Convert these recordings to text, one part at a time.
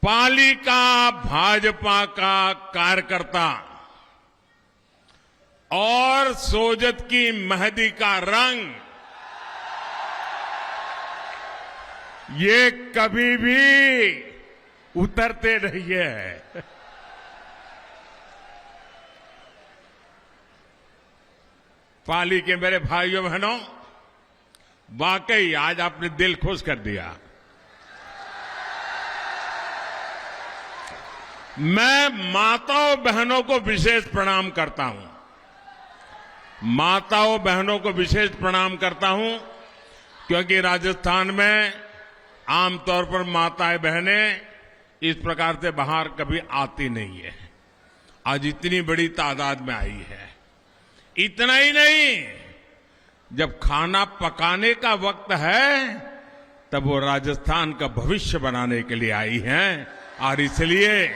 पालिका भाजपा का कार्यकर्ता और सोजत की मेहंदी का रंग ये कभी भी उतरते नहीं है। पाली के मेरे भाइयों बहनों, वाकई आज आपने दिल खुश कर दिया। मैं माताओं बहनों को विशेष प्रणाम करता हूं। माताओं बहनों को विशेष प्रणाम करता हूं क्योंकि राजस्थान में आमतौर पर माताएं बहनें इस प्रकार से बाहर कभी आती नहीं है। आज इतनी बड़ी तादाद में आई है। इतना ही नहीं, जब खाना पकाने का वक्त है तब वो राजस्थान का भविष्य बनाने के लिए आई हैं और इसलिए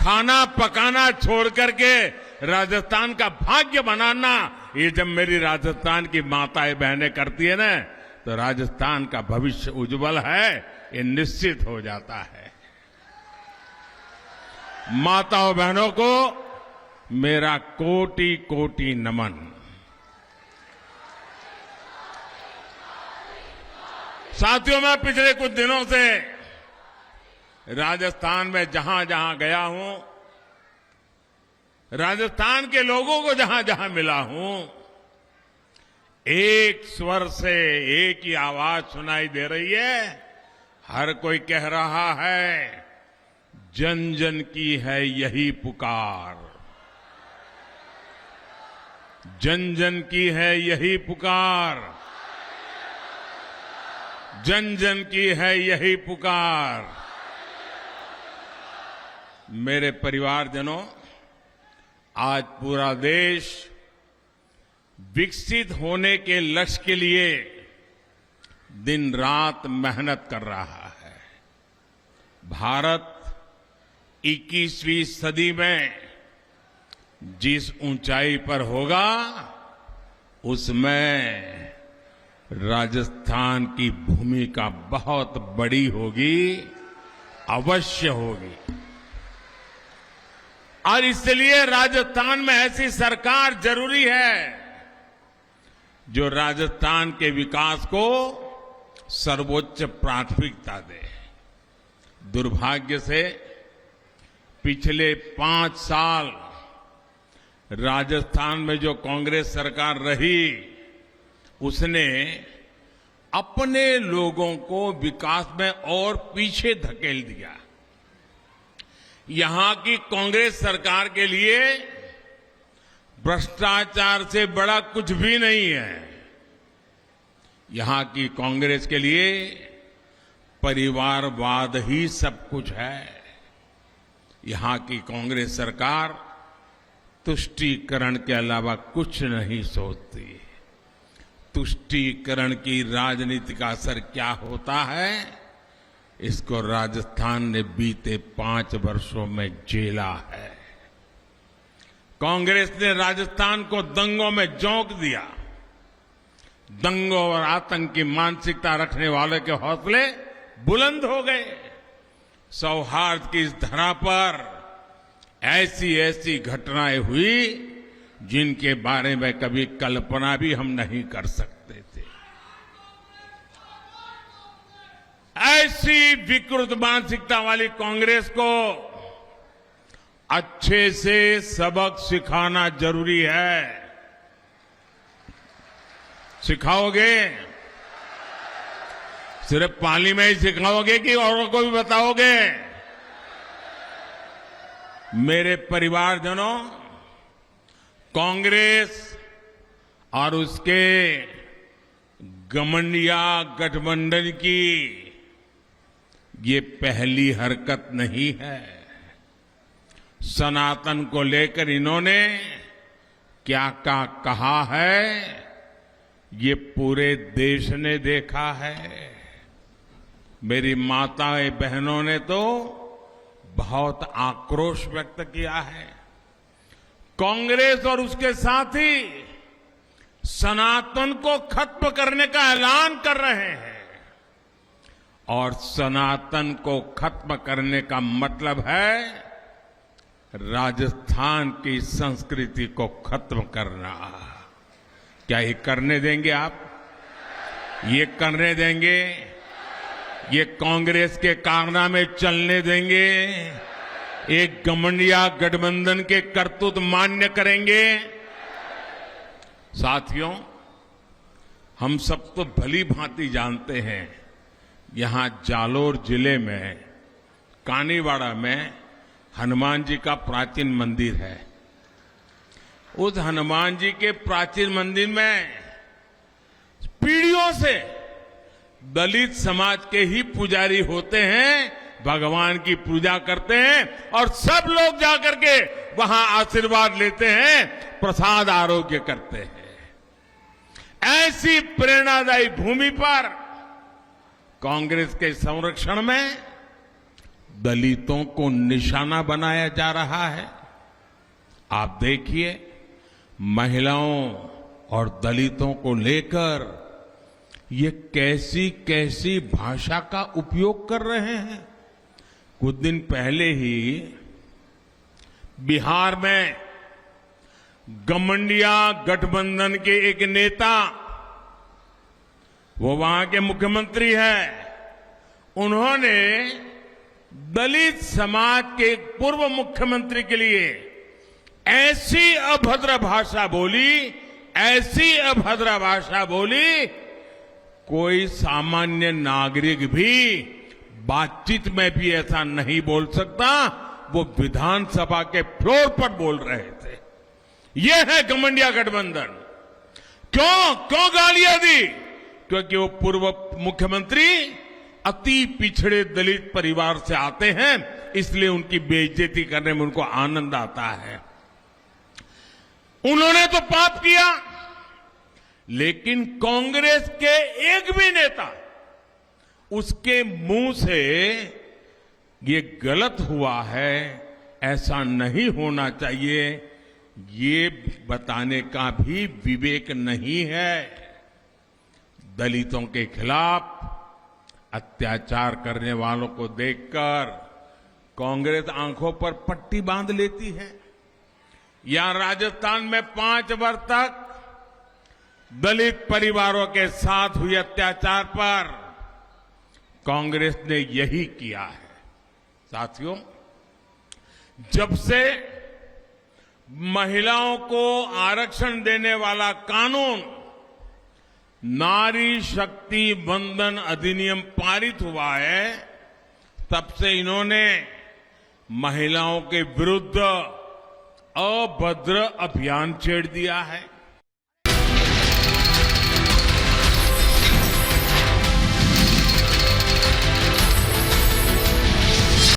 खाना पकाना छोड़ करके राजस्थान का भाग्य बनाना, ये जब मेरी राजस्थान की माताएं बहनें करती है ना, तो राजस्थान का भविष्य उज्जवल है, ये निश्चित हो जाता है। माताओं बहनों को मेरा कोटि कोटि नमन। साथियों, मैं पिछले कुछ दिनों से राजस्थान में जहां जहां गया हूं, राजस्थान के लोगों को जहां जहां मिला हूं, एक स्वर से एक ही आवाज सुनाई दे रही है। हर कोई कह रहा है, जन जन की है यही पुकार, जन जन की है यही पुकार, जन जन की है यही पुकार। मेरे परिवारजनों, आज पूरा देश विकसित होने के लक्ष्य के लिए दिन रात मेहनत कर रहा है। भारत 21वीं सदी में जिस ऊंचाई पर होगा, उसमें राजस्थान की भूमिका बहुत बड़ी होगी, अवश्य होगी। और इसलिए राजस्थान में ऐसी सरकार जरूरी है जो राजस्थान के विकास को सर्वोच्च प्राथमिकता दे। दुर्भाग्य से पिछले 5 साल राजस्थान में जो कांग्रेस सरकार रही, उसने अपने लोगों को विकास में और पीछे धकेल दिया। यहां की कांग्रेस सरकार के लिए भ्रष्टाचार से बड़ा कुछ भी नहीं है। यहां की कांग्रेस के लिए परिवारवाद ही सब कुछ है। यहां की कांग्रेस सरकार तुष्टीकरण के अलावा कुछ नहीं सोचती। तुष्टीकरण की राजनीति का असर क्या होता है, इसको राजस्थान ने बीते 5 वर्षों में झेला है। कांग्रेस ने राजस्थान को दंगों में झोंक दिया। दंगों और आतंक की मानसिकता रखने वालों के हौसले बुलंद हो गए। सौहार्द की इस धरा पर ऐसी ऐसी घटनाएं हुई जिनके बारे में कभी कल्पना भी हम नहीं कर सकते थे। ऐसी विकृत मानसिकता वाली कांग्रेस को अच्छे से सबक सिखाना जरूरी है। सिखाओगे? सिर्फ पाली में ही सिखाओगे कि औरों को भी बताओगे? मेरे परिवारजनों, कांग्रेस और उसके घमंडिया गठबंधन की ये पहली हरकत नहीं है। सनातन को लेकर इन्होंने क्या क्या कहा है, ये पूरे देश ने देखा है। मेरी माताएं बहनों ने तो बहुत आक्रोश व्यक्त किया है। कांग्रेस और उसके साथी सनातन को खत्म करने का ऐलान कर रहे हैं और सनातन को खत्म करने का मतलब है राजस्थान की संस्कृति को खत्म करना। क्या ये करने देंगे आप? ये करने देंगे? ये कांग्रेस के कारनामे चलने देंगे? एक गठबंधन गठबंधन के करतूत मान्य करेंगे? साथियों, हम सब तो भली भांति जानते हैं, यहां जालोर जिले में कानीवाड़ा में हनुमान जी का प्राचीन मंदिर है। उस हनुमान जी के प्राचीन मंदिर में पीढ़ियों से दलित समाज के ही पुजारी होते हैं, भगवान की पूजा करते हैं और सब लोग जाकर के वहां आशीर्वाद लेते हैं, प्रसाद आरोग्य करते हैं। ऐसी प्रेरणादायी भूमि पर कांग्रेस के संरक्षण में दलितों को निशाना बनाया जा रहा है। आप देखिए, महिलाओं और दलितों को लेकर ये कैसी कैसी भाषा का उपयोग कर रहे हैं। कुछ दिन पहले ही बिहार में गठबंधन के एक नेता, वो वहां के मुख्यमंत्री हैं, उन्होंने दलित समाज के पूर्व मुख्यमंत्री के लिए ऐसी अभद्र भाषा बोली, कोई सामान्य नागरिक भी बातचीत में भी ऐसा नहीं बोल सकता। वो विधानसभा के फ्लोर पर बोल रहे थे। ये है गठबंधन गठबंधन। क्यों गालियां दी? क्योंकि वो पूर्व मुख्यमंत्री अति पिछड़े दलित परिवार से आते हैं, इसलिए उनकी बेइज्जती करने में उनको आनंद आता है। उन्होंने तो पाप किया, लेकिन कांग्रेस के एक भी नेता उसके मुंह से ये गलत हुआ है, ऐसा नहीं होना चाहिए, ये बताने का भी विवेक नहीं है। दलितों के खिलाफ अत्याचार करने वालों को देखकर कांग्रेस आंखों पर पट्टी बांध लेती है। यहां राजस्थान में 5 वर्ष तक दलित परिवारों के साथ हुए अत्याचार पर कांग्रेस ने यही किया है। साथियों, जब से महिलाओं को आरक्षण देने वाला कानून नारी शक्ति वंदन अधिनियम पारित हुआ है, तब से इन्होंने महिलाओं के विरुद्ध अभद्र अभियान छेड़ दिया है।